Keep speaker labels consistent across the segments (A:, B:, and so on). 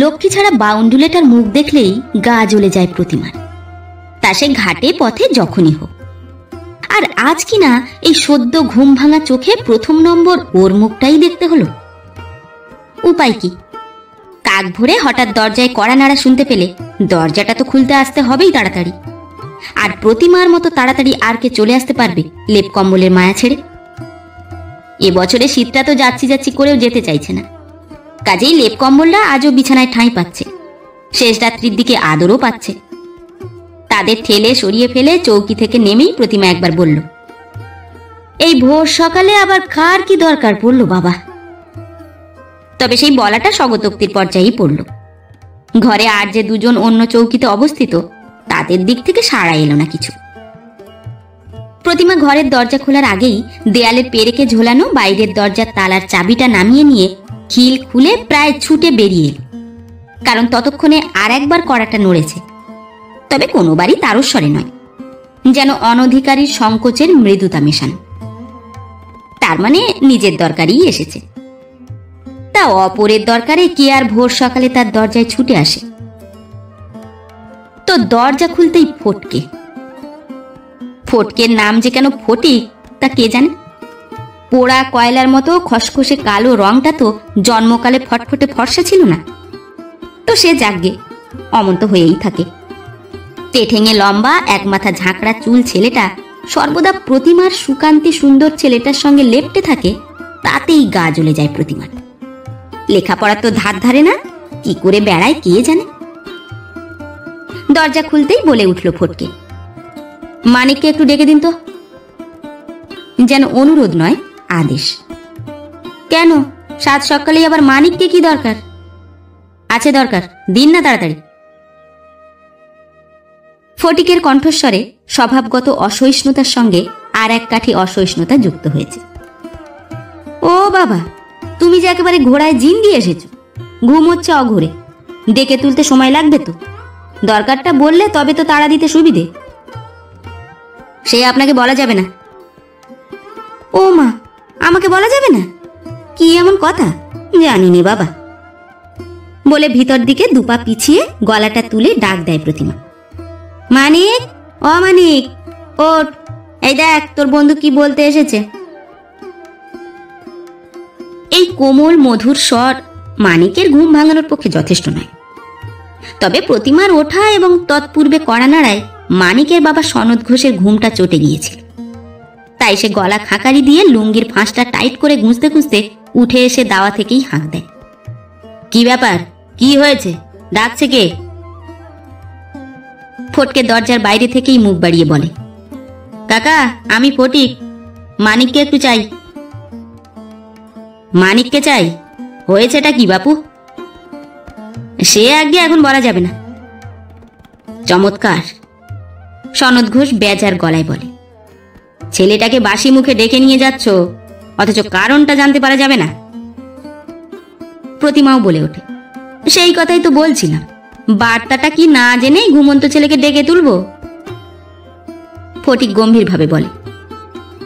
A: লক্ষ্মী ছাড়া বাউন্ডুলেটার মুখ দেখলেই গা জ্বলে যায় প্রতিমার, তা সে ঘাটে পথে যখনই হোক। আর আজ কিনা এই সদ্য ঘুম ভাঙা চোখে প্রথম নম্বর ওর মুখটাই দেখতে হলো। উপায় কি? কাক ভরে হঠাৎ দরজায় কড়া নাড়া শুনতে পেলে দরজাটা তো খুলতে আসতে হবেই তাড়াতাড়ি। আর প্রতিমার মতো তাড়াতাড়ি আর কে চলে আসতে পারবে লেপ কম্বলের মায়া ছেড়ে? এবছরে শীতটা তো যাচ্ছি যাচ্ছি করেও যেতে চাইছে না, কাজেই লেপ কম্বলটা আজও বিছানায় ঠাঁই পাচ্ছে, শেষ রাত্রির দিকে আদরও পাচ্ছে। তাদের ঠেলে সরিয়ে ফেলে চৌকি থেকে নেমেই প্রতিমা একবার বলল, এই ভোর সকালে আবার কার কি দরকার পড়লো বাবা? তবে সেই বলাটা স্বগতোক্তির পর্যায়েই পড়ল। ঘরে আর যে দুজন অন্য চৌকিতে অবস্থিত তাদের দিক থেকে সাড়া এলো না কিছু। প্রতিমা ঘরের দরজা খোলার আগেই দেয়ালের পেরেকে ঝোলানো বাইরের দরজার তালার চাবিটা নামিয়ে নিয়ে খিল খুলে প্রায় ছুটে বেরিয়ে এলো, কারণ ততক্ষণে আর একবার কড়াটা নড়েছে, তবে কোনোবারই তারস্বরে নয়, যেন অনধিকারীর সংকোচের মৃদুতা মেশানো। তার মানে নিজের দরকারই এসেছে। তা অপরের দরকারে কে আর ভোর সকালে তার দরজায় ছুটে আসে? তো দরজা খুলতেই ফটকে। ফটকের নাম যে কেন ফটিক তা কে জানে? পোড়া কয়লার মতো খসখসে কালো রংটা তো জন্মকালে ফটফটে ফর্সা ছিল না, তো সে জাগ্গে অমন তো হয়েই থাকে। তেঠেঙে লম্বা এক মাথা ঝাঁকড়া চুল ছেলেটা সর্বদা প্রতিমার সুকান্তি সুন্দর ছেলেটার সঙ্গে লেপ্টে থাকে, তাতেই গা জ্বলে যায় প্রতিমার। লেখাপড়া তো ধার ধারে না, কি করে বেড়ায় কে জানে। দরজা খুলতেই বলে উঠল ফটকে, মানিককে একটু ডেকে দিন তো। যেন অনুরোধ নয়, আদেশ। কেন, সাত সকালেই আবার মানিককে কি দরকার? আছে দরকার, দিন না তাড়াতাড়ি। ফটিকের কণ্ঠস্বরে স্বভাবগত অসহিষ্ণুতার সঙ্গে আর এক কাঠি অসহিষ্ণুতা যুক্ত হয়েছে। ও বাবা, তুমি যে একেবারে ঘোড়ায় জিন দিয়ে এসেছো, ঘুম হচ্ছে অঘোরে, ডেকে তুলতে সময় লাগবে তো। দরকারটা বললে তবে তো তাড়া দিতে সুবিধে। সে আপনাকে বলা যাবে না। ও মা, আমাকে বলা যাবে না? কি এমন কথা, জানিনি বাবা। বলে ভিতর দিকে দুপা পিছিয়ে গলাটা তুলে ডাক দেয় প্রতিমা, মানিক, ও মানিক, ওঠ, এই দেখ তোর বন্ধু কি বলতে এসেছে। এই কোমল মধুর স্বর মানিকের ঘুম ভাঙানোর পক্ষে যথেষ্ট নয়, তবে প্রতিমার ওঠা এবং তৎপূর্বে কড়া নাড়ায় মানিকের বাবা সনদ ঘোষের ঘুমটা চটে গিয়েছিল। তাই সে গলা খাঁকারি দিয়ে লুঙ্গির ফাঁসটা টাইট করে গুঁজতে গুঁজতে উঠে এসে দাওয়া থেকেই হাঁক দেয়। কি ব্যাপার, কি হয়েছে, ডাকছে কে? ফটকে দরজার বাইরে থেকেই মুখ বাড়িয়ে বলে, কাকা, আমি ফটিক, মানিককে একটু চাই। মানিককে চাই? হয়েছেটা কি বাপু? সে আগে এখন বলা যাবে না। চমৎকার, সনদ ঘোষ বেজার গলায় বলে। ছেলেটাকে বাসি মুখে ডেকে নিয়ে যাচ্ছ, অথচ কারণটা জানতে পারা যাবে না? প্রতিমাও বলে ওঠে, সেই কথাই তো বলছিলাম, বার্তাটা কি না জেনেই ঘুমন্ত ছেলেকে ডেকে তুলবো? ফটিক গম্ভীরভাবে বলে,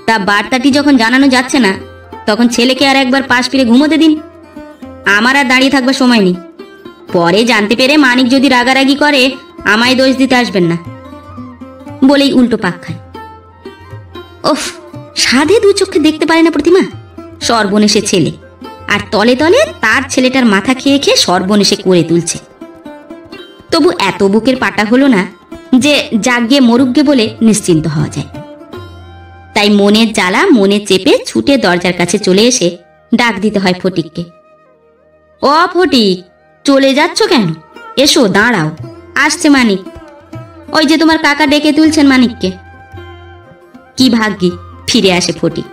A: তা বার্তাটি যখন জানানো যাচ্ছে না, তখন ছেলেকে আর একবার পাশ ফিরে ঘুমোতে দিন। আমার আর দাঁড়িয়ে থাকবার সময় নেই। পরে জানতে পেরে মানিক যদি রাগারাগি করে আমায় দোষ দিতে আসবেন না। বলেই উল্টো পাক খায়। ওফ, সাধে দু চোখে দেখতে পারে না প্রতিমা, সর্বনেশে ছেলে, আর তলে তলে তার ছেলেটার মাথা খেয়ে খেয়ে সর্বনেশে করে তুলছে। তবু এত বুকের পাটা হলো না যে জাগিয়ে মরুগ্গে বলে নিশ্চিন্ত হওয়া যায়। তাই মনের জ্বালা মনে চেপে ছুটে দরজার কাছে চলে এসে ডাক দিতে হয় ফটিককে। ও ফটিক, চলে যাচ্ছ কেন? এসো, দাঁড়াও, আসছে মানিক। ওই যে তোমার কাকা ডেকে তুলছেন মানিককে। কি ভাগ্যি, ফিরে আসে ফটিক।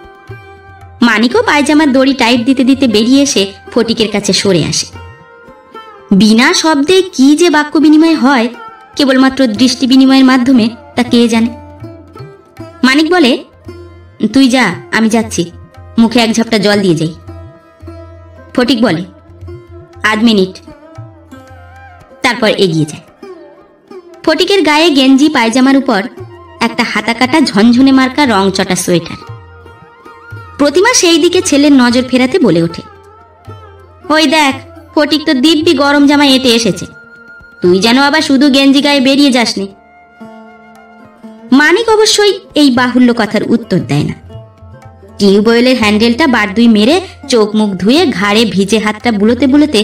A: মানিকও পায়জামার দড়ি টাইট দিতে দিতে বেরিয়ে এসে ফটিকের কাছে সরে আসে। বিনা শব্দে কি যে বাক্য বিনিময় হয় কেবলমাত্র দৃষ্টি বিনিময়ের মাধ্যমে, তা কে জানে। মানিক বলে, তুই যা, আমি যাচ্ছি, মুখে এক ঝাপটা জল দিয়ে যাই। ফটিক বলে, আধ মিনিট। তারপর এগিয়ে যায়। ফটিকের গায়ে গেঞ্জি পায়জামার উপর একটা হাতাকাটা ঝনঝনে মার্কা রং চটা সোয়েটার। প্রতিমা সেই দিকে ছেলের নজর ফেরাতে বলে ওঠে, ওই দেখ, ফটিক তো দিব্যি গরম জামা এঁটে এসেছে, তুই যেন আবার শুধু গেঞ্জি গায়ে বেরিয়ে যাসনি। মানিক অবশ্যই এই বাহুল্য কথার উত্তর দেয় না। টিউবওয়েলের হ্যান্ডেলটা বার দুই মেরে চোখ মুখ ধুয়ে ঘাড়ে ভিজে হাতটা বুলোতে বুলোতে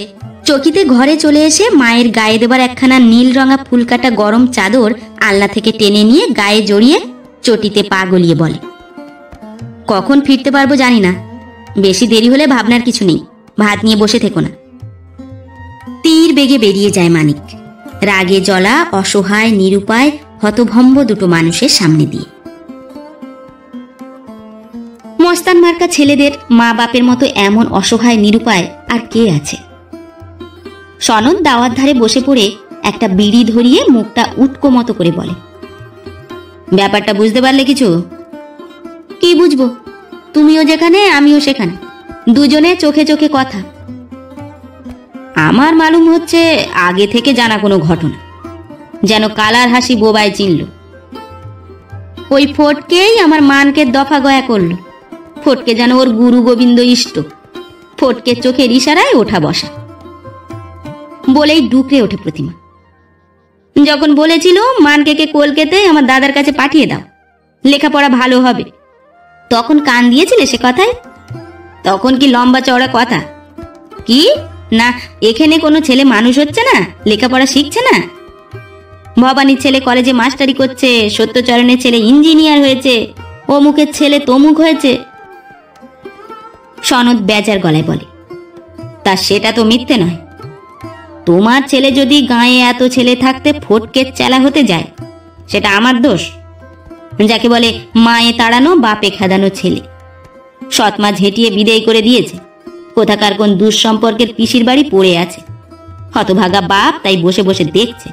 A: চকিতে ঘরে চলে এসে মায়ের গায়ে দেবার একখানা নীল রঙা ফুলকাটা গরম চাদর আলনা থেকে টেনে নিয়ে গায়ে জড়িয়ে চটিতে পা গলিয়ে বলে, কখন ফিরতে পারবো জানি না, বেশি দেরি হলে ভাবনার কিছু নেই, ভাত নিয়ে বসে থেকো না। তীর বেগে বেরিয়ে যায় মানিক, রাগে জ্বলা অসহায় নিরুপায় হতভম্ব দুটো মানুষের সামনে দিয়ে। মস্তান মার্কা ছেলেদের মা বাপের মতো এমন অসহায় নিরুপায় আর কে আছে? সনদ দাওয়ার ধারে বসে পড়ে একটা বিড়ি ধরিয়ে মুখটা উটকো মতো করে বলে, ব্যাপারটা বুঝতে পারলে কিছু? কি বুঝবো, তুমিও যেখানে আমিও সেখানে, দুজনে চোখে চোখে কথা। আমার মালুম হচ্ছে আগে থেকে জানা কোনো ঘটনা, যেন কালার হাসি বোবায় চিনল। ওই ফটকেই আমার মানকে দফা গয়া করলো, ফটকে যেন ওর গুরু গোবিন্দ ইষ্ট, ফটকের চোখের ইশারায় ওঠা বসা। বলেই ডুকরে ওঠে প্রতিমা। যখন বলেছিল মানকে কলকাতায় আমার দাদার কাছে পাঠিয়ে দাও, লেখাপড়া ভালো হবে, তখন কান দিয়েছিলে সে কথায়? তখন কি লম্বা চওড়া কথা? কি না এখানে কোনো ছেলে মানুষ হচ্ছে না, লেখাপড়া শিখছে না? ভবানীর ছেলে কলেজে মাস্টারি করছে, সত্যচরণের ছেলে ইঞ্জিনিয়ার হয়েছে, অমুকের ছেলে তমুক হয়েছে। সনদ বেজার গলায় বলে, তা সেটা তো মিথ্যে নয়। তোমার ছেলে যদি গাঁয়ে এত ছেলে থাকতে ফটকের চেলা হতে যায়, সেটা আমার দোষ? যাকে বলে মায়ে তাড়ানো বাপে খেদানো ছেলে, সৎমা ঝেঁটিয়ে বিদেয় করে দিয়েছে, কোথাকার কোন দুঃসম্পর্কের পিসির বাড়ি পড়ে আছে, হতভাগা বাপ তাই বসে বসে দেখছে।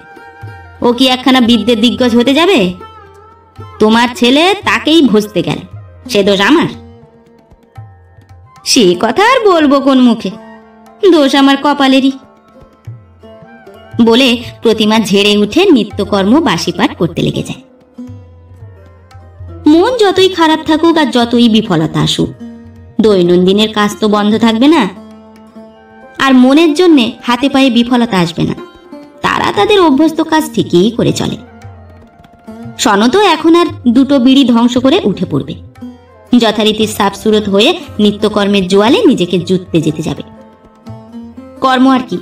A: ও কি একখানা বিদ্যের দিগ্গজ হতে যাবে? তোমার ছেলে তাকেই ভসতে গেল, সে দোষ আমার? সে কথা আর বলবো কোন মুখে, দোষ আমার কপালেরই। বলে প্রতিমা ঝেড়ে উঠে নিত্যকর্ম বাসিপাঠ করতে লেগে যায়। মন যতই খারাপ থাকুক আর যতই বিফলতা আসুক, দৈনন্দিনের কাজ তো বন্ধ থাকবে না, আর মনের জন্যে হাতে পায়ে বিফলতা আসবে না। তারা তাদের অভ্যস্ত কাজ ঠিকই করে চলে। সনতও এখন আর দুটো বিড়ি ধ্বংস করে উঠে পড়বে, যথারীতি সাফ সুরত হয়ে নিত্যকর্মের জোয়ালে নিজেকে জুততে যেতে যাবে। কর্ম আর কি,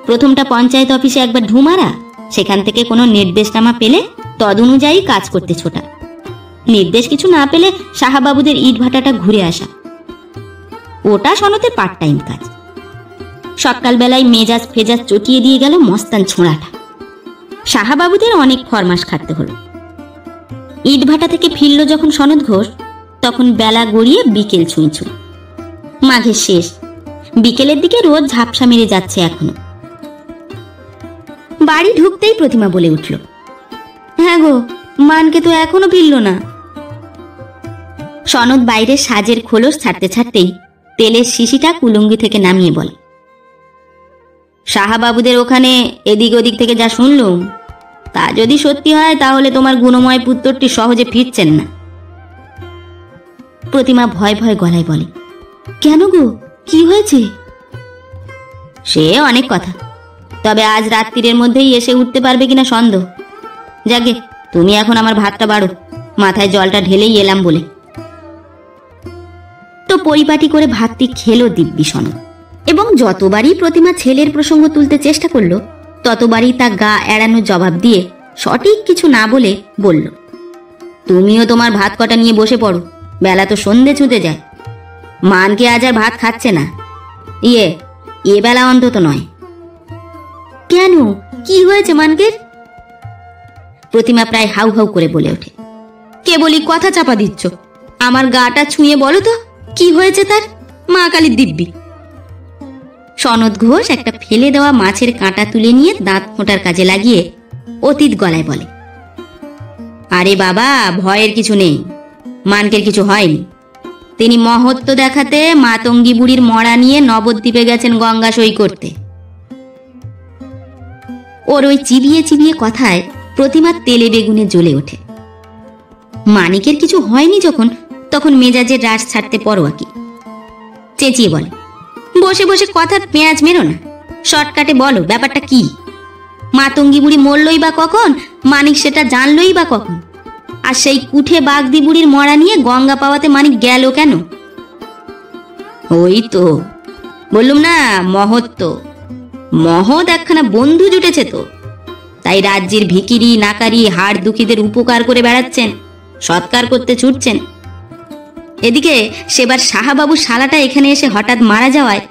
A: প্রথমটা পঞ্চায়েত অফিসে একবার ঢুমারা, সেখান থেকে কোনো নির্দেশনামা পেলে তদনুযায়ী কাজ করতে ছোটা, নির্দেশ কিছু না পেলে সাহাবাবুদের ইট ভাটাটা ঘুরে আসা, ওটা সনতের পার্ট টাইম কাজ। সকালবেলায় মেজাজ ফেজাজ চটিয়ে দিয়ে গেল মস্তান ছোঁড়াটা। সাহাবাবুদের অনেক ফরমাস খাটতে হলো। ইট ভাটা থেকে ফিরল যখন সনদ ঘোষ, তখন বেলা গড়িয়ে বিকেল ছুঁই ছুঁই। মাঘের শেষ, বিকেলের দিকে রোদ ঝাপসা মেরে যাচ্ছে এখনো। বাড়ি ঢুকতেই প্রতিমা বলে উঠল, হ্যাঁ গো, মানকে তো এখনো ফিরল না। সনদ বাইরে সাজের খোলস ছাড়তে ছাড়তেই তেলের শিশিটা কুলুঙ্গি থেকে নামিয়ে বলে, সাহাবাবুদের ওখানে এদিক ওদিক থেকে যা শুনলুম, তা যদি সত্যি হয় তাহলে তোমার গুণময় পুত্রটি সহজে ফিরছেন না। প্রতিমা ভয় ভয় গলায় বলে, কেন গো, কি হয়েছে? সে অনেক কথা, তবে আজ রাত্রির মধ্যেই এসে উঠতে পারবে কিনা সন্দেহ। যাকে তুমি এখন আমার ভাতটা বাড়ো, মাথায় জলটা ঢেলেই এলাম বলে। তো পরিপাটি করে ভাতটি খেলো দিব্যি সনদ, এবং যতবারই প্রতিমা ছেলের প্রসঙ্গ তুলতে চেষ্টা করলো, ততবারই তা গা এড়ানো জবাব দিয়ে সঠিক কিছু না বলে বলল, তুমিও তোমার ভাত কটা নিয়ে বসে পড়ো, বেলা তো সন্ধে ছুঁতে যায়। মানকে আজ আর ভাত খাচ্ছে না, এ বেলা অন্তত নয়। কেন, কি হয়েছে মানকে? প্রতিমা প্রায় হাউ হাউ করে বলে ওঠে, কেবলই কথা চাপা দিচ্ছ, আমার গাটা ছুঁয়ে বলো তো কি হয়েছে তার, মা কালীর দিব্যি। সনদ ঘোষ একটা ফেলে দেওয়া মাছের কাঁটা তুলে নিয়ে দাঁত ফোঁটার কাজে লাগিয়ে অতীত গলায় বলে, আরে বাবা, ভয়ের কিছু নেই, মানকের কিছু হয়নি। তিনি মহত্ব দেখাতে মাতঙ্গী বুড়ির মরা নিয়ে নবদ্বীপে গেছেন গঙ্গা সই করতে। ওর ওই চিবিয়ে চিবিয়ে কথায় প্রতিমা তেলে বেগুনে জ্বলে ওঠে। মানিকের কিছু হয়নি যখন, তখন মেজাজের রাশ ছাড়তে পরোয়া কি। চেঁচিয়ে বলে, বসে বসে কথার পেঁয়াজ মেরো না, শর্টকাটে বলো ব্যাপারটা কি? মাতঙ্গী বুড়ি মরলই বা কখন, মানিক সেটা জানলই বা কখন? আর সেই কুঠে বাগদি বুড়ির মরা নিয়ে গঙ্গা পাওয়াতে মানিক গেল কেন? ওই তো বললুম না, মহৎ একখানা বন্ধু জুটেছে তো, তাই রাজ্যের ভিকিরি নাকারি হাড় দুঃখীদের উপকার করে বেড়াচ্ছেন, সৎকার করতে ছুটছেন। এদিকে সেবার সাহাবাবু শালাটা এখানে এসে হঠাৎ মারা যাওয়ায়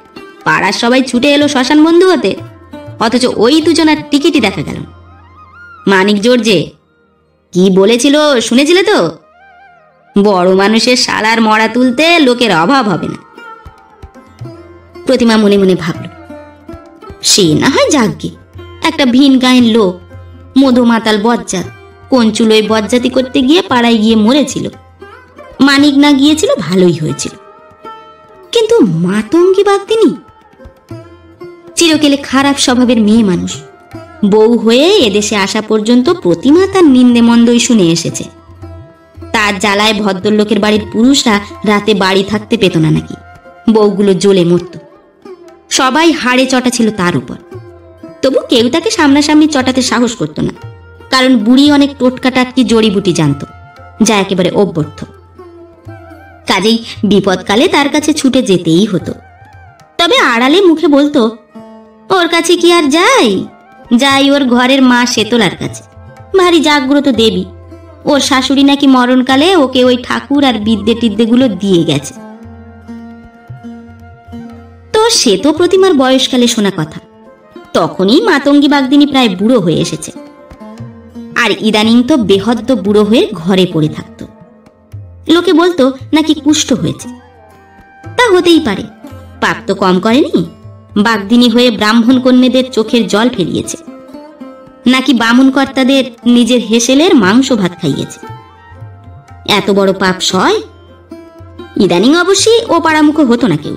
A: পাড়ার সবাই ছুটে এলো শ্মশান বন্ধু হতে, অথচ ওই দুজনার টিকিটই দেখা গেল। মানিক জোরজে কি বলেছিল শুনেছিলে তো? বড় মানুষের শালার মরা তুলতে লোকের অভাব হবে না। প্রতিমা মনে মনে ভাবল, সে না হয় যাগ্গে, একটা ভিন গায়ের লোক, মধু মাতাল বজ্জাত, কোন চুলোয় বজ্জাতি করতে গিয়ে পাড়ায় গিয়ে মরেছিল। মানিক না গিয়েছিল ভালোই হয়েছিল, কিন্তু মাতঙ্গী বাগদিনী চিরকেলে খারাপ স্বভাবের মেয়ে মানুষ, বউ হয়ে এদেশে আসা পর্যন্ত প্রতিমা তার নিন্দে মন্দই শুনে এসেছে। তার জ্বালায় ভদ্রলোকের বাড়ির পুরুষরা রাতে বাড়ি থাকতে পেত না নাকি, বউগুলো জ্বলে মরত। সবাই হাড়ে চটা ছিল তার উপর, তবু কেউ তাকে সামনাসামনি চটাতে সাহস করত না, কারণ বুড়ি অনেক টোটকা টাটকি জড়িবুটি জানত, যা একেবারে অভ্যর্থ। কাজেই বিপদকালে তার কাছে ছুটে যেতেই হতো। তবে আড়ালে মুখে বলতো, ওর কাছে কি আর যাই ওর ঘরের মা শেতলার কাছে, ভারী জাগ্রত দেবী। ওর শাশুড়ি নাকি মরণকালে ওকে ওই ঠাকুর আর বিদ্যে টিদ্যেগুলো দিয়ে গেছে। তো সে তো প্রতিমার বয়সকালে শোনা কথা, তখনই মাতঙ্গী বাগদিনী প্রায় বুড়ো হয়ে এসেছে, আর ইদানিং তো বেহদ্দ বুড়ো হয়ে ঘরে পড়ে থাকত। লোকে বলতো নাকি কুষ্ঠ হয়েছে। তা হতেই পারে, পাপ তো কম করেনি, বাগদিনী হয়ে ব্রাহ্মণ কন্যাদের চোখের জল ফেলিয়েছে, নাকি বামুন কর্তাদের নিজের হেসেলের মাংস ভাত খাইয়েছে। এত বড় পাপ সয়? ইদানিং অবশ্যই ও পাড়ামুখো হতো না কেউ।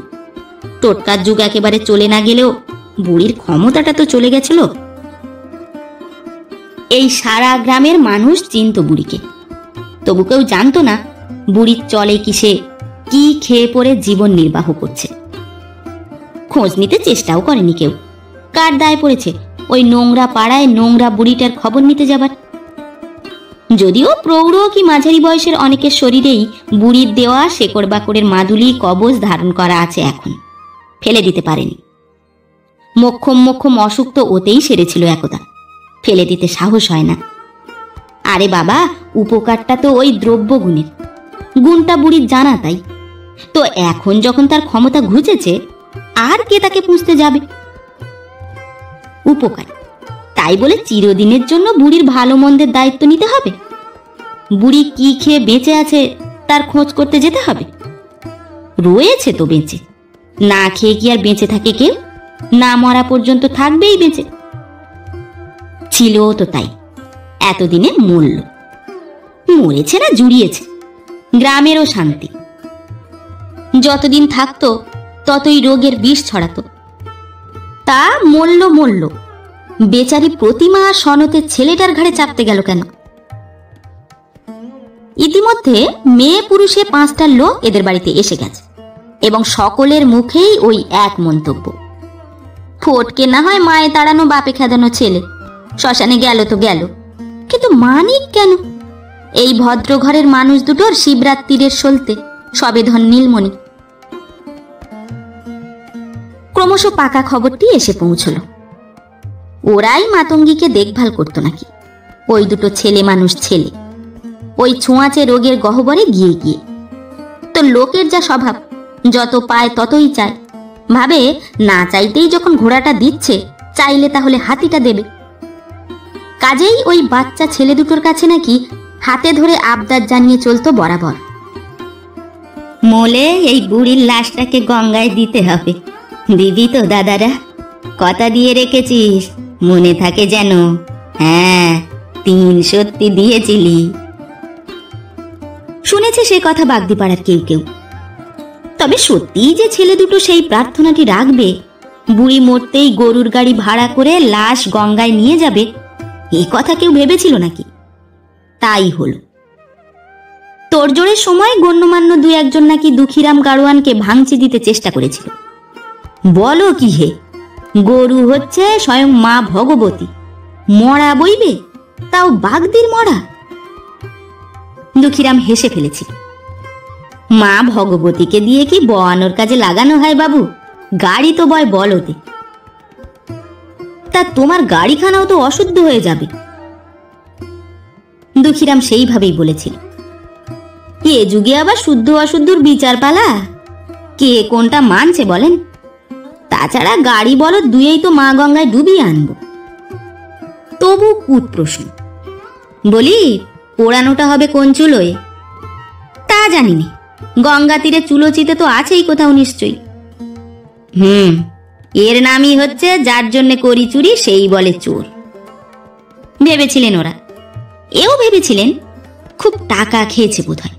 A: টোটকার যুগ একেবারে চলে না গেলেও বুড়ির ক্ষমতাটা তো চলে গেছিল। এই সারা গ্রামের মানুষ চিনত বুড়িকে, তবু কেউ জানতো না বুড়ির চলে কিসে, কি খেয়ে পড়ে জীবন নির্বাহ করছে। খোঁজ নিতে চেষ্টাও করেনি কেউ। কার দায় পড়েছে ওই নোংরা পাড়ায় নোংরা বুড়িটার খবর নিতে যাবার? যদিও প্রৌঢ় কি মাঝারি বয়সের অনেকের শরীরেই বুড়ির দেওয়া শেকড় বাকড়ের মাদুলি কবচ ধারণ করা আছে, এখন ফেলে দিতে পারেনি। মোক্ষম অসুখ তো ওতেই সেরেছিল একদা, ফেলে দিতে সাহস হয় না। আরে বাবা, উপকারটা তো ওই দ্রব্য গুণের, গুণটা বুড়ির জানা, তাই তো এখন যখন তার ক্ষমতা ঘুচেছে, আর কে তাকে পুষতে যাবে? উপকার তাই বলে চিরদিনের জন্য বুড়ির ভালো মন্দের দায়িত্ব নিতে হবে? বুড়ি কি খেয়ে বেঁচে আছে তার খোঁজ করতে যেতে হবে? রয়েছে তো বেঁচে, না খেয়ে কি আর বেঁচে থাকে কেউ? না মরা পর্যন্ত থাকবেই বেঁচে। ছিল তো তাই, এতদিনে মরেছে না জুড়িয়েছে, গ্রামেরও শান্তি। যতদিন থাকতো ততই রোগের বিষ ছড়াতো। তা মরল, বেচারি প্রতিমা আর সনতের ছেলেটার ঘাড়ে চাপতে গেল কেন? ইতিমধ্যে মেয়ে পুরুষে 5টা লোক এদের বাড়িতে এসে গেছে, এবং সকলের মুখেই ওই এক মন্তব্য, ফটকে না হয় মায়ে তাড়ানো বাপে খেদানো ছেলে, শ্মশানে গেল তো গেল, কিন্তু মানিক কেন? এই ভদ্র ঘরের মানুষ দুটোর শিবরাত্রির সলতে সবেধন নীলমণি। ক্রমশ পাকা খবরটি এসে পৌঁছল। ওরাই মাতঙ্গীকে দেখভাল করত নাকি, ওই দুটো ছেলে মানুষ ছেলে, ওই ছোঁয়াচে রোগের গহ্বরে গিয়ে গিয়ে। তো লোকের যা স্বভাব, যত পায় ততই চায়, ভাবে না চাইতেই যখন ঘোড়াটা দিচ্ছে, চাইলে তাহলে হাতিটা দেবে। কাজেই ওই বাচ্চা ছেলে দুটোর কাছে নাকি হাতে ধরে আবদার জানিয়ে চলতো বরাবর, মোলে এই বুড়ির লাশটাকে গঙ্গায় দিতে হবে, দিবি তো দাদারা? কথা দিয়ে রেখেছিস, মনে থাকে যেন। হ্যাঁ, 3 সত্যি দিয়েছিলি। শুনেছে সে কথা বাগদিপাড়ার কেউ কেউ। তবে সত্যিই যে ছেলে দুটো সেই প্রার্থনাটি রাখবে, বুড়ি মরতেই গরুর গাড়ি ভাড়া করে লাশ গঙ্গায় নিয়ে যাবে, এই কথা কেউ ভেবেছিল নাকি? তাই হল। তোড়জোড়ের সময় গণ্যমান্য 2-1 নাকি দুঃখীরাম গাড়োয়ানকে ভাঙচি দিতে চেষ্টা করেছিল। বলো কি হে, গরু হচ্ছে স্বয়ং মা ভগবতী, মরা বইবে, তাও বাগদির মরা। দুঃখীরাম হেসে ফেলেছিল। মা ভগবতীকে দিয়ে কি বয়ানোর কাজে লাগানো হয় বাবু? গাড়ি তো বয় বলদে। তা তোমার গাড়িখানাও তো অশুদ্ধ হয়ে যাবে। দুঃখীরাম সেইভাবেই বলেছিল। এ যুগে আবার শুদ্ধ অশুদ্ধর বিচার পালা, কে কোনটা মানছে বলেন? তাছাড়া গাড়ি বলদ দুয়েই তো মা গঙ্গায় ডুবিয়ে আনবো। তবু কুট প্রশ্ন। বলি, পোড়ানোটা হবে কোন চুলোয়? তা জানি নে, গঙ্গা তীরে চুলোচিতে তো আছেই কোথাও নিশ্চয়ই। এর নামই হচ্ছে যার জন্য করি চুরি সেই বলে চোর, ভেবেছিলেন ওরা। এও ভেবেছিলেন খুব টাকা খেয়েছে বোধহয়।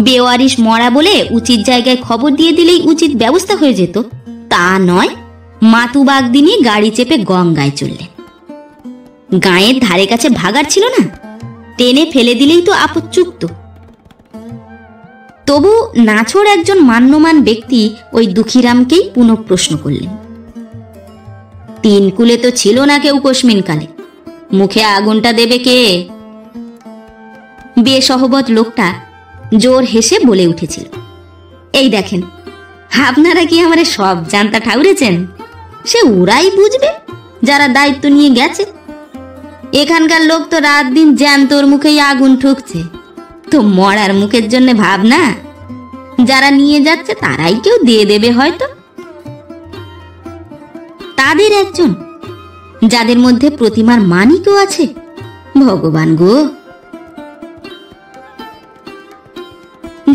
A: বেওয়ারিশ মরা বলে উচিত জায়গায় খবর দিয়ে দিলেই উচিত ব্যবস্থা হয়ে যেত, তা নয়। মাতু বাগদিনী গাড়ি চেপে গঙ্গায় চললেন। গাঁয়ের ধারে কাছে ভাগার ছিল না, টেনে ফেলে দিলেই তো আপদ চুকত। তবু নাছোড় একজন মান্যমান ব্যক্তি ওই দুঃখীরামকেই পুনঃ প্রশ্ন করলেন। তিন কুলে তো ছিল না কেউ কোশমিন কালে, মুখে আগুনটা দেবে কে? বেসহবত লোকটা জোর হেসে বলে উঠেছিল, এই দেখেন, আপনারা কি আমারে সব জানতা ঠাউরেছেন? সে ওরাই বুঝবে যারা দায়িত্ব নিয়ে গেছে। এখানকার লোক তো রাত দিন জ্যান্তর মুখেই আগুন ঠুকছে, তো মরার মুখের জন্য ভাবনা। যারা নিয়ে যাচ্ছে তারাই কেউ দিয়ে দেবে হয়তো। তাদের একজন, যাদের মধ্যে প্রতিমার মানিকও আছে। ভগবান গো!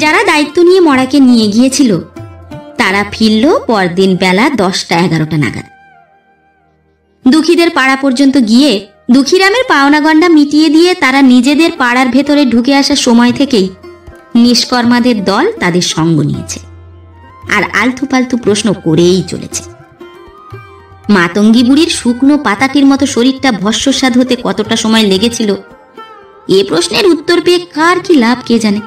A: যারা দায়িত্ব নিয়ে মরাকে নিয়ে গিয়েছিল তারা ফিরল পরদিন বেলা 10টা-11টা নাগাদ। দুঃখীদের পাড়া পর্যন্ত গিয়ে দুঃখীরামের পাওনা গন্ডা মিটিয়ে দিয়ে তারা নিজেদের পাড়ার ভেতরে ঢুকে আসার সময় থেকেই নিষ্কর্মাদের দল তাদের সঙ্গ নিয়েছে, আর আলতু পালতু প্রশ্ন করেই চলেছে। মাতঙ্গী বুড়ির শুকনো পাতাটির মতো শরীরটা ভস্মস্বাদ হতে কতটা সময় লেগেছিল, এ প্রশ্নের উত্তর পেয়ে কার কি লাভ কে জানে।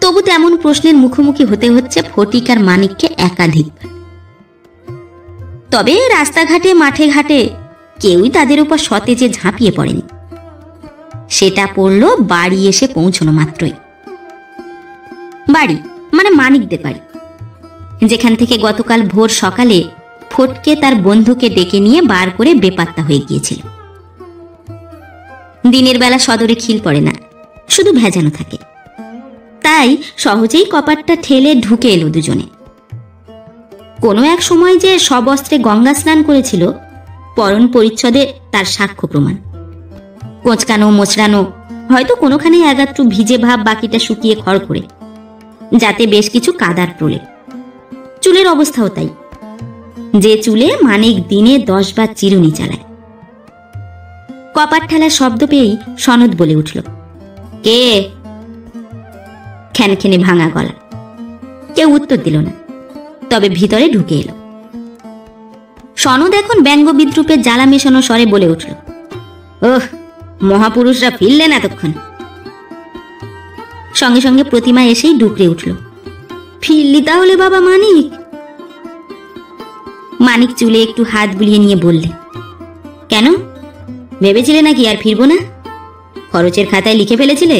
A: তবু তেমন প্রশ্নের মুখোমুখি হতে হচ্ছে ফটিক আর মানিককে একাধিকবার। তবে রাস্তাঘাটে মাঠে ঘাটে কেউই তাদের উপর সতেজে ঝাঁপিয়ে পড়েনি। সেটা পড়ল বাড়ি এসে পৌঁছানো মাত্রই। বাড়ি মানে মানিকদের বাড়ি, যেখান থেকে গতকাল ভোর সকালে ফটকে তার বন্ধুকে ডেকে নিয়ে বার করে বেপাত্তা হয়ে গিয়েছিল। দিনের বেলা সদরে খিল পড়ে না, শুধু ভেজানো থাকে। তাই সহজেই কপাটটা ঠেলে ঢুকে এলো দুজনে। কোনো এক সময় যে সব অস্ত্রে গঙ্গা স্নান করেছিল, পরণ পরিচ্ছদে তার সাক্ষ্য প্রমাণ। কোঁচকানো মোচড়ানো, হয়তো কোনোখানে এগাত্রু ভিজে ভাব, বাকিটা শুকিয়ে খড় করে, যাতে বেশ কিছু কাদার প্রলেপ। চুলের অবস্থাও তাই, যে চুলে মানিক দিনে 10 বার চিরুনি চালায়। কপাট ঠেলার শব্দ পেয়েই সনদ বলে উঠল, কে? খ্যানখ্যানে ভাঙা গলা। কেউ উত্তর দিল না, তবে ভিতরে ঢুকে এলো। সনদ এখন ব্যঙ্গ বিদ্রুপের জ্বালা মেশানো স্বরে বলে উঠল, ওহ, মহাপুরুষরা ফিরলেন এতক্ষণ। সঙ্গে সঙ্গে প্রতিমা এসেই ডুকরে উঠল, ফিরলি তাহলে বাবা মানিক? মানিক চুলে একটু হাত বুলিয়ে নিয়ে বললে, কেন, ভেবেছিলে নাকি আর ফিরবো না? খরচের খাতায় লিখে ফেলেছিলে?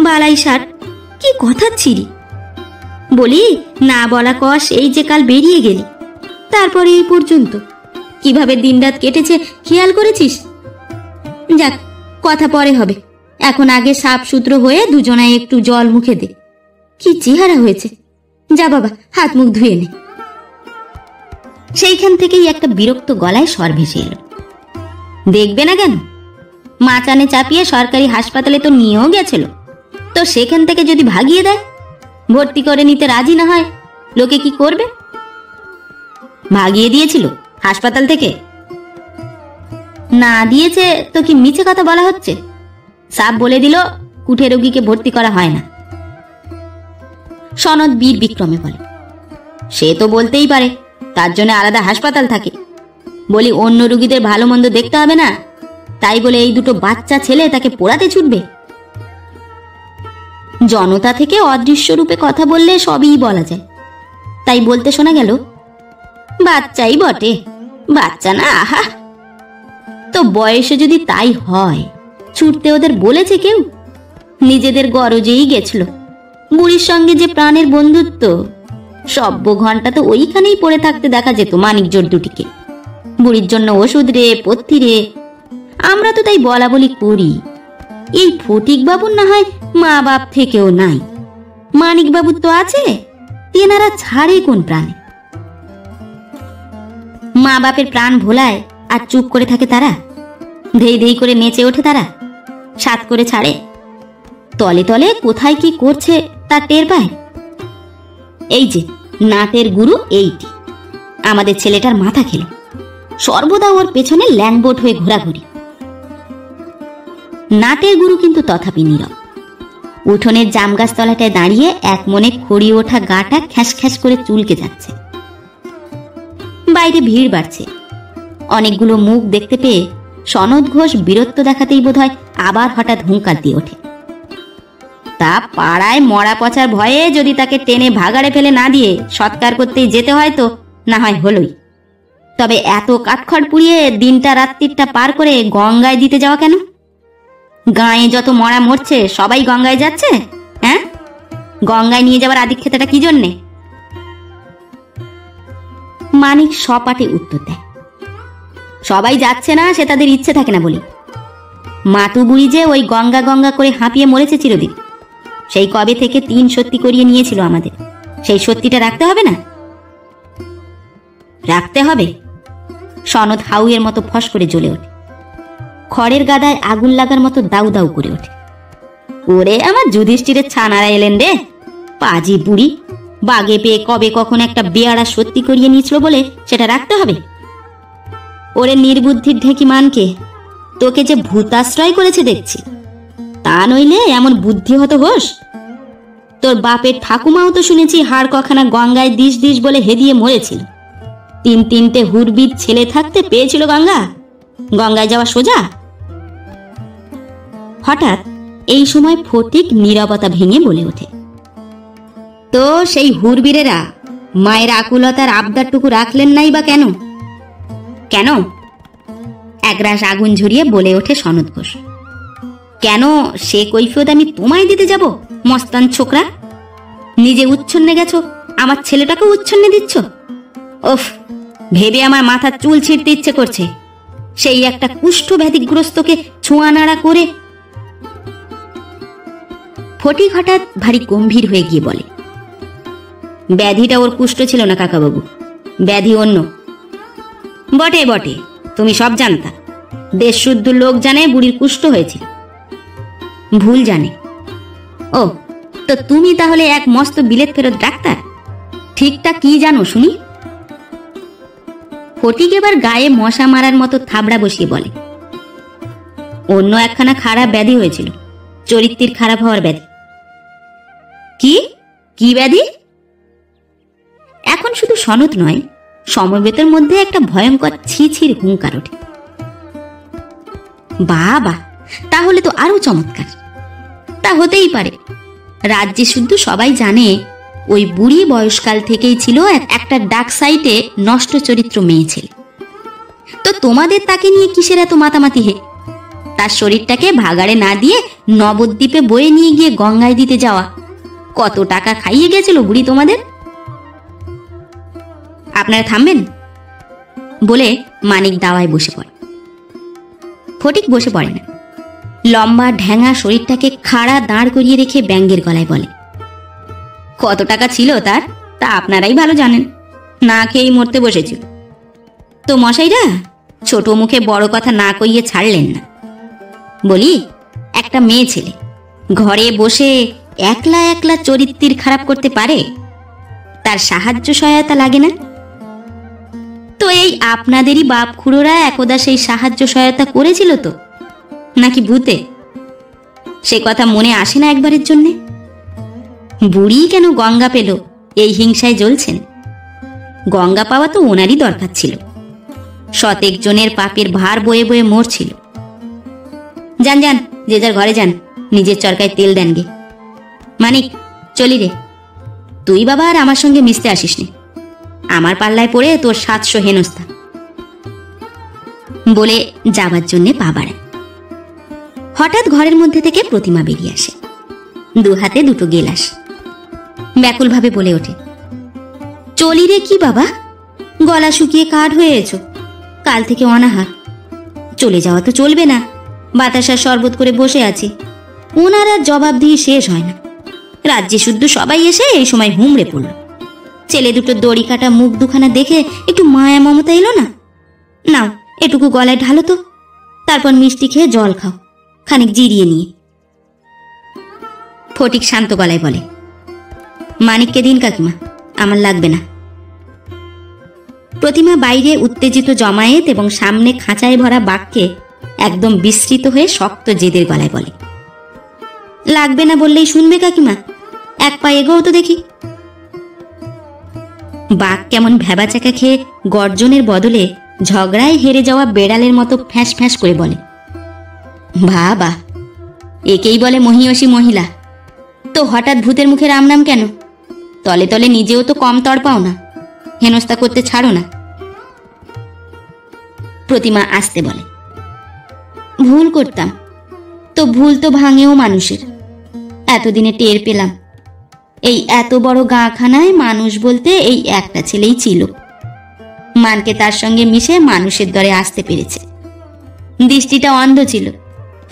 A: বালাই ষাট, কি কথা ছিরি! বলি, না বলা কষ এই যে কাল বেরিয়ে গেলি, তারপরে এই পর্যন্ত কিভাবে দিনরাত কেটেছে খেয়াল করেছিস? যাক, কথা পরে হবে, এখন আগে সাপ সূত্র হয়ে দুজনায় একটু জল মুখে দে। কি চেহারা হয়েছে! যা বাবা, হাত মুখ ধুয়ে নে। সেইখান থেকেই একটা বিরক্ত গলায় স্বর ভেসে এলো, দেখবে না কেন? মাচানে চাপিয়ে সরকারি হাসপাতালে তো নিয়েও গেছিল, তো সেখান থেকে যদি ভাগিয়ে দেয়, ভর্তি করে নিতে রাজি না হয়, লোকে কি করবে? ভাগিয়ে দিয়েছিল হাসপাতাল থেকে? না দিয়েছে তো কি মিছে কথা বলা হচ্ছে? সাপ বলে দিল কুঠে রোগীকে ভর্তি করা হয় না। সনদ বীর বিক্রমে বলে, সে তো বলতেই পারে, তার জন্য আলাদা হাসপাতাল থাকে। বলি, অন্য রোগীদের ভালো মন্দ দেখতে হবে না, তাই বলে এই দুটো বাচ্চা ছেলে তাকে পোড়াতে ছুটবে? জনতা থেকে অদৃশ্য রূপে কথা বললে সবই বলা যায়, তাই বলতে শোনা গেল, বাচ্চাই বটে, বাচ্চা না আহা। তো বয়সে যদি তাই হয়, ছুটতে ওদের বলেছে কেউ? নিজেদের গরজেই গেছিল। বুড়ির সঙ্গে যে প্রাণের বন্ধুত্ব, সব্য ঘন্টা তো ওইখানেই পড়ে থাকতে দেখা যেত মানিকজোর দুটিকে। বুড়ির জন্য ওষুধ রে, পথ্যি রে। আমরা তো তাই বলা বলি করি, এই ফটিক বাবুর না হয় মা বাপ থেকেও নাই, মানিক বাবুর তো আছে, তেনারা ছাড়ে কোন প্রাণে? মা বাপের প্রাণ ভোলায় আর চুপ করে থাকে তারা? ধেই ধেই করে নেচে ওঠে তারা, সাত করে ছাড়ে? তলে তলে কোথায় কি করছে তার টের পায়? এই যে নাটের গুরু এইটি আমাদের ছেলেটার মাথা খেল, সর্বদা ওর পেছনে ল্যাংবোট হয়ে ঘোরাঘুরি। নাটের গুরু কিন্তু তথাপি নীরব। উঠোনের জামগাছ তলাটায় দাঁড়িয়ে এক মনে খড়ি ওঠা গাটা খ্যাস খ্যাস করে চুলকে যাচ্ছে। বাইরে ভিড় বাড়ছে। অনেকগুলো মুখ দেখতে পেয়ে সনদ ঘোষ বীরত্ব দেখাতেই বোধহয় আবার হঠাৎ হুঙ্কার দিয়ে ওঠে। তা পাড়ায় মরা পচার ভয়ে যদি তাকে টেনে ভাগাড়ে ফেলে না দিয়ে সৎকার করতেই যেতে হয় তো না হয় হলোই, তবে এত কাঠখড় পুড়িয়ে দিনটা রাত্রিটা পার করে গঙ্গায় দিতে যাওয়া কেন? গাঁয়ে যত মরা মরছে সবাই গঙ্গায় যাচ্ছে, হ্যাঁ? গঙ্গায় নিয়ে যাওয়ার আদিক্ষেতাটা কি জন্যে? মানিক সপাটে উত্তর দেয়, সবাই যাচ্ছে না সে তাদের ইচ্ছে থাকে না বলি। মাতু বুড়ি যে ওই গঙ্গা গঙ্গা করে হাঁপিয়ে মরেছে চিরদিন, সেই কবে থেকে 3 সত্যি করিয়ে নিয়েছিল আমাদের, সেই সত্যিটা রাখতে হবে না? রাখতে হবে। সনদ হাউয়ের মতো ফস করে জ্বলে ওঠে, খড়ের গাদায় আগুন লাগার মতো দাউ দাউ করে ওঠে। ওরে আমার যুধিষ্ঠিরের ছানারা এলেন রে, পাজি বুড়ি। বাগে পেয়ে কবে কখন একটা বেয়ারা সত্যি করিয়ে নিয়েছিল বলে সেটা রাখতে হবে? ওরে নির্বুদ্ধির ঢেকি মানকে, তোকে যে ভূতাশ্রয় করেছে দেখছি, তা নইলে এমন বুদ্ধি হতো হোস? তোর বাপের ঠাকুমাও তো শুনেছি হাড় কখানা গঙ্গায় দিস দিস বলে হেদিয়ে মরেছিল। 3 হুরবিদ ছেলে থাকতে পেয়েছিল গঙ্গা? গঙ্গায় যাওয়া সোজা? হঠাৎ এই সময় ফটিক নীরবতা ভেঙে বলে ওঠে, তো সেই হুরবীরেরা মায়ের আকুলতার আবদারটুকু রাখলেন নাই বা কেন? কেন? একরাশ আগুন ঝরিয়ে বলে ওঠে সনদ ঘোষ। কেন সে কৈফিয়ত আমি তোমায় দিতে যাব, মস্তান ছোকরা? নিজে উচ্ছন্নে গেছো, আমার ছেলেটাকেও উচ্ছন্নে দিচ্ছ? ওফ, ভেবে আমার মাথার চুল ছিঁড়তে ইচ্ছে করছে। সেই একটা কুষ্ঠ ব্যাধিগ্রস্তকে ছোঁয়া নাড়া করে। ফটিক হঠাৎ ভারী গম্ভীর হয়ে গিয়ে বলে, ব্যাধিটা ওর কুষ্ঠ ছিল না কাকাবাবু, ব্যাধি অন্য। বটে বটে, তুমি সব জানতা। দেশ শুদ্ধ লোক জানে বুড়ির কুষ্ঠ হয়েছিল, ভুল জানে। ও, তো তুমি তাহলে এক মস্ত বিলেত ফেরত ডাক্তার? ঠিকটা কি জানো শুনি? ফটিক এবার গায়ে মশা মারার মতো থাবড়া বসিয়ে বলে, অন্য একখানা খারাপ ব্যাধি হয়েছিল, চরিত্রের খারাপ হওয়ার ব্যাধি। কি কি ব্যাধি? এখন শুধু সনদ নয়, সমবেতের মধ্যে একটা ভয়ঙ্কর ছিছির হুঙ্কার ওঠে। বাবা, তাহলে তো আরো চমৎকার। তা হতেই পারে। রাজ্যে শুদ্ধ সবাই জানে ওই বুড়ি বয়সকাল থেকেই ছিল একটা ডাক সাইটে নষ্ট চরিত্র মেয়ে ছেলে। তো তোমাদের তাকে নিয়ে কিসের এত মাতামাতি হে? তার শরীরটাকে ভাগাড়ে না দিয়ে নবদ্বীপে বয়ে নিয়ে গিয়ে গঙ্গায় দিতে যাওয়া কত টাকা খাইয়ে গেছিল বুড়ি তোমাদের? আপনারা থামবেন বলে মানিক দাওয়ায় বসে পড়ে। ফটিক বসে পড়ে না, লম্বা ঢ্যাঙা শরীরটাকে খাড়া দাঁড় করিয়ে রেখে ব্যঙ্গের গলায় বলে, কত টাকা ছিল তার তা আপনারাই ভালো জানেন, না খেয়েই মরতে বসেছিল। তো মশাইরা ছোট মুখে বড় কথা না কইয়ে ছাড়লেন না। বলি, একটা মেয়ে ছেলে ঘরে বসে একলা একলা চরিত্রের খারাপ করতে পারে? তার সাহায্য সহায়তা লাগে না? তো এই আপনাদেরই বাপ খুড়োরা একদা সেই সাহায্য সহায়তা করেছিল তো, নাকি ভূতে? সে কথা মনে আসে না একবারের জন্যে? বুড়ি কেন গঙ্গা পেল এই হিংসায় জ্বলছেন? গঙ্গা পাওয়া তো ওনারই দরকার ছিল, শতেক জনের পাপের ভার বয়ে বয়ে মরছিল। যান যান, যে যার ঘরে যান, নিজের চরকায় তেল দেন গে। মানিক, চলি রে, তুই বাবা আর আমার সঙ্গে মিশতে আসিস নে। আমার পাল্লায় পড়ে তোর 700 হেনস্থা। বলে যাবার জন্যে পা বাড়ায়। হঠাৎ ঘরের মধ্যে থেকে প্রতিমা বেরিয়ে আসে, 2 হাতে 2টো গেলাস। ব্যাকুলভাবে বলে ওঠে, চলি রে কি বাবা, গলা শুকিয়ে কাঠ হয়েছ, কাল থেকে অনাহার। চলে যাওয়া তো চলবে না, বাতাসার শরবত করে বসে আছি। ওনার আর জবাব দিয়ে শেষ হয় না। রাজ্যে শুদ্ধ সবাই এসে এই সময় হুমড়ে পড়ল। ছেলে দুটো দড়ি কাটা মুখ দুখানা দেখে একটু মায়া মমতা এলো না? নাও এটুকু গলায় ঢালো তো, তারপর মিষ্টি খেয়ে জল খাও, খানিক জিরিয়ে নিয়ে। ফটিক শান্ত গলায় বলে, মানিককে দিন কাকিমা, আমার লাগবে না। প্রতিমা বাইরে উত্তেজিত জমায়েত এবং সামনে খাঁচায় ভরা বাঘকে একদম বিস্মৃত হয়ে শক্ত জেদের গলায় বলে, লাগবে না বললেই শুনবে কাকিমা, এক পা এগোও তো দেখি। বাঘ কেমন ভ্যাবাচাকা খেয়ে গর্জনের বদলে ঝগড়ায় হেরে যাওয়া বেড়ালের মতো ফ্যাঁস ফ্যাঁস করে বলে, বাবা, একেই বলে মহিয়সী মহিলা। তো হঠাৎ ভূতের মুখে রাম নাম কেন? তলে তলে নিজেও তো কম তড়পাও না, হেনস্থা করতে ছাড়ো না। প্রতিমা আসতে বলে, ভুল করতাম তো ভুল তো ভাঙেও মানুষের। এতদিনে টের পেলাম, এই এত বড় গাঁখানায় মানুষ বলতে এই একটা ছেলেই ছিল। মানকে তার সঙ্গে মিশে মানুষের দরে আসতে পেরেছে। দৃষ্টিটা অন্ধ ছিল,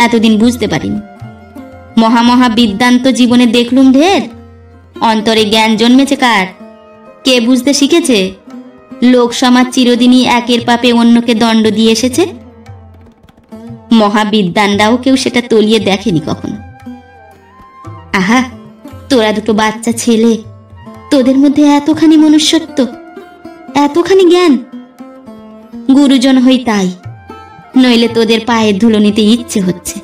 A: এতদিন বুঝতে পারিনি। মহামহা বিদ্যান্ত জীবনে দেখলুম ঢের, অন্তরে জ্ঞান জন্মেছে কার? কে বুঝতে শিখেছে? লোক সমাজ চিরদিনই একের পাপে অন্যকে দণ্ড দিয়ে এসেছে। মহাবিদ্যানরাও কেউ সেটা তলিয়ে দেখেনি কখনো। আহা, তোরা দুটো বাচ্চা ছেলে, তোদের মধ্যে এতখানি মনুষ্যত্ব, এতখানি জ্ঞান। গুরুজন হই তাই, নইলে তোদের পায়ের ধুলো নিতে ইচ্ছে হচ্ছে।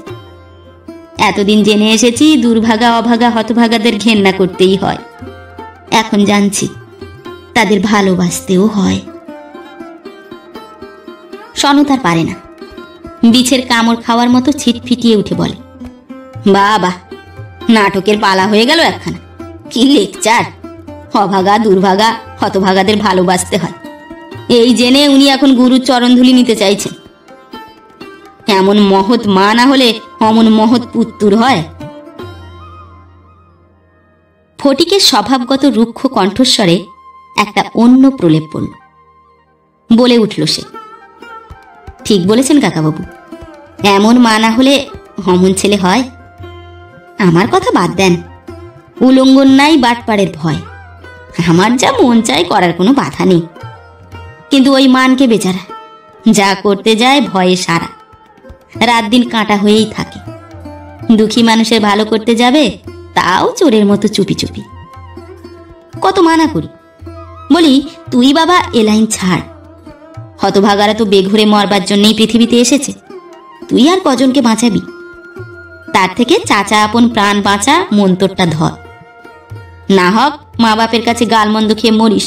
A: এতদিন জেনে এসেছি দুর্ভাগা অভাগা হতভাগাদের ঘেন্না করতেই হয়। এখন জানছি তাদের ভালোবাসতেও হয়। সনতার পারে না, বিছের কামড় খাওয়ার মতো ছিটফিটিয়ে উঠে বলে, বাবা, নাটকের পালা হয়ে গেল একখানা। কি লেকচার! অভাগা দুর্ভাগা হতভাগাদের ভালোবাসতে হয়, এই জেনে উনি এখন গুরুর চরণধুলি নিতে চাইছেন। এমন মহৎ মা না হলে অমন মহৎ পুত্তুর হয়। ফটিকের স্বভাবগত রুক্ষ কণ্ঠস্বরে একটা অন্য প্রলেপ পড়ল। বলে উঠল সে, ঠিক বলেছেন কাকাবাবু, এমন মা না হলে অমন ছেলে হয়। আমার কথা বাদ দেন, উলঙ্গন নাই বাটপাড়ের ভয়। আমার যা মন চায় করার কোনো বাধা নেই, কিন্তু ওই মানকে বেচারা যা করতে যায় ভয়ে সারা, রাত দিন কাঁটা হয়েই থাকে। দুঃখী মানুষের ভালো করতে যাবে, তাও চোরের মতো চুপি চুপি। কত মানা করি, বলি তুই বাবা এ লাইন ছাড়। হতভাগারা তো বেঘরে মরবার জন্যই পৃথিবীতে এসেছে, তুই আর কজনকে বাঁচাবি? তার থেকে চাচা আপন প্রাণ বাঁচা মন্তরটা ধর। না হক মা বাপের কাছে গালমন্দ খেয়ে মরিস।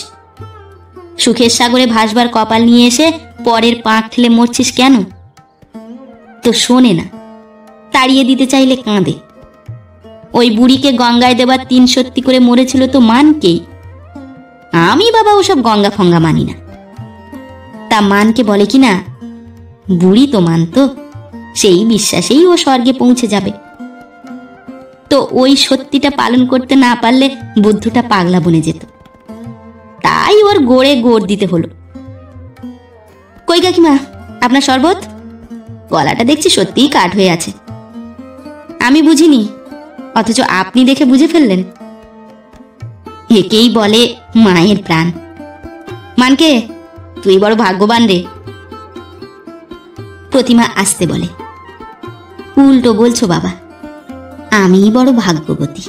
A: সুখের সাগরে ভাসবার কপাল নিয়ে এসে পরের পাঁক ঠেলে মরছিস কেন? তো শোনে না, তাড়িয়ে দিতে চাইলে কাঁদে। ওই বুড়িকে গঙ্গায় দেবার 3 সত্যি করে মরেছিল তো মানকেই। আমি বাবা ওসব গঙ্গা ফঙ্গা মানি না। তা মানকে বলে কি না, বুড়ি তো মানতো, সেই বিশ্বাসেই ও স্বর্গে পৌঁছে যাবে। তো ওই সত্যিটা পালন করতে না পারলে বুদ্ধটা পাগলা বনে যেত, তাই ওর গোড়ে গোড় দিতে হলো। কই কাকিমা, আপনার শরবত? গলাটা দেখছি সত্যিই কাঠ হয়ে আছে। আমি বুঝিনি, অথচ আপনি দেখে বুঝে ফেললেন। একেই বলে মায়ের প্রাণ। মানকে, তুই বড় ভাগ্যবান রে। প্রতিমা আসতে বলে, উল্টো বলছো বাবা, আমিই বড় ভাগ্যবতী।